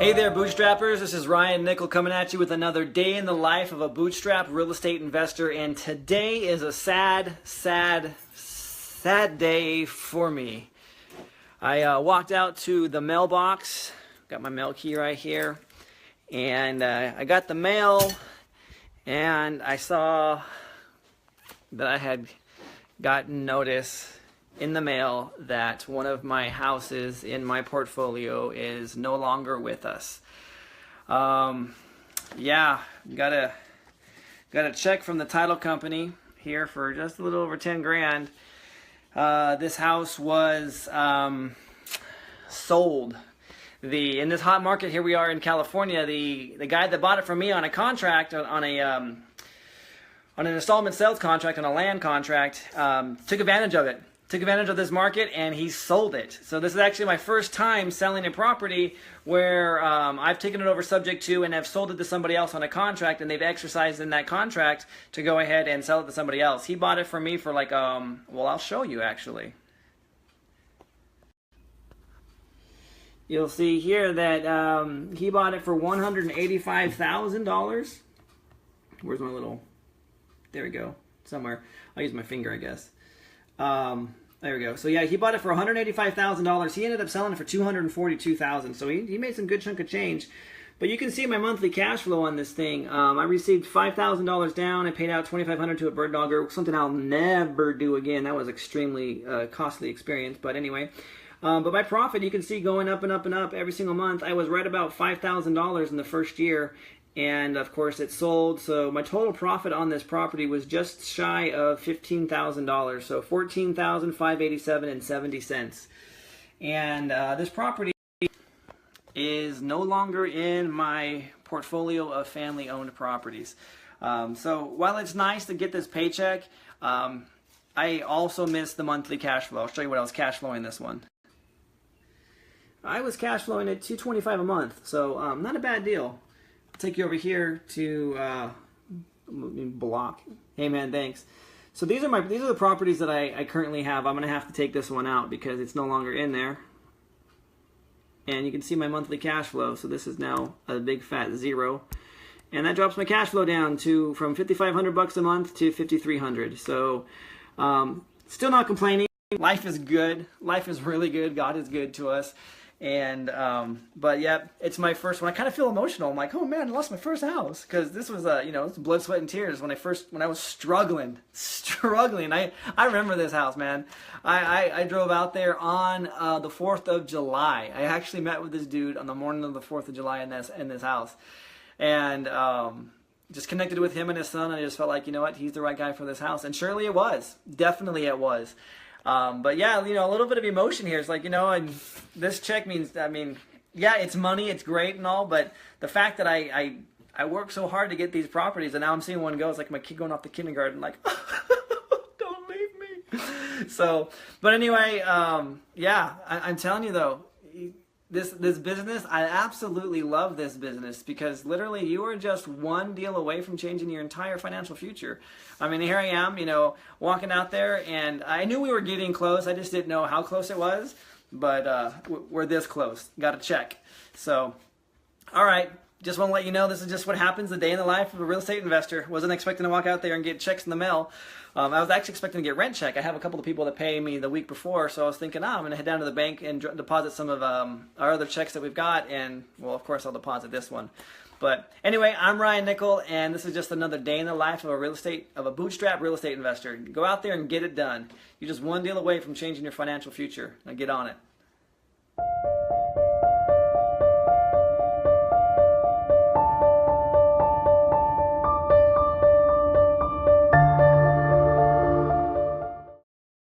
Hey there, Bootstrappers. This is Ryan Nickel coming at you with another day in the life of a bootstrap real estate investor. And today is a sad day for me. I walked out to the mailbox, got my mail key right here, and I got the mail, and I saw that I had gotten notice in the mail that one of my houses in my portfolio is no longer with us. Yeah, got a check from the title company here for just a little over 10 grand. This house was sold. In this hot market, here we are in California, the guy that bought it from me on a contract, on an installment sales contract, on a land contract, took advantage of it. Took advantage of this market, and he sold it. So this is actually my first time selling a property where I've taken it over subject to and have sold it to somebody else on a contract, and they've exercised in that contract to go ahead and sell it to somebody else. He bought it from me for like, well, I'll show you actually. You'll see here that he bought it for $185,000. Where's my little, there we go, somewhere. I'll use my finger, I guess. There we go. So yeah, he bought it for $185,000. He ended up selling it for $242,000. So he made some good chunk of change. But you can see my monthly cash flow on this thing. I received $5,000 down. I paid out $2,500 to a bird dogger, something I'll never do again. That was extremely costly experience. But anyway, but my profit, you can see going up and up and up every single month. I was right about $5,000 in the first year. And of course it sold, so my total profit on this property was just shy of $15,000, so $14,587.70. And this property is no longer in my portfolio of family-owned properties. So while it's nice to get this paycheck, I also miss the monthly cash flow. I'll show you what I was cash flowing this one. I was cash flowing at $225 a month, so not a bad deal. Take you over here to block. Hey man, thanks. So these are the properties that I currently have. I'm gonna have to take this one out because it's no longer in there. And you can see my monthly cash flow. So this is now a big fat zero, and that drops my cash flow down to from $5,500 a month to $5,300. So still not complaining. Life is good. Life is really good. God is good to us. And but yeah, it's my first one. I kind of feel emotional. I'm like, oh man, I lost my first house, because this was it's blood, sweat, and tears when I was struggling. I remember this house, man. I drove out there on the 4th of July. I actually met with this dude on the morning of the 4th of July in this house, and just connected with him and his son. And I just felt like, you know what, he's the right guy for this house. And surely it was. Definitely it was. But yeah, a little bit of emotion here. It's like, and this check means, yeah, it's money, it's great and all, but the fact that I worked so hard to get these properties, and now I'm seeing one go, it's like my kid going off to kindergarten, like, don't leave me. So, but anyway, yeah, I'm telling you though, this business, I absolutely love this business, because literally you are just one deal away from changing your entire financial future. Here I am, walking out there, and I knew we were getting close. I just didn't know how close it was, but we're this close. Got a check. So, all right. Just want to let you know, this is just what happens the day in the life of a real estate investor. Wasn't expecting to walk out there and get checks in the mail. I was actually expecting to get rent check. I have a couple of people that pay me the week before, so I was thinking, I'm going to head down to the bank and deposit some of our other checks that we've got, and, well, of course, I'll deposit this one. But anyway, I'm Ryan Nickel, and this is just another day in the life of a bootstrap real estate investor. Go out there and get it done. You're just one deal away from changing your financial future. Now get on it.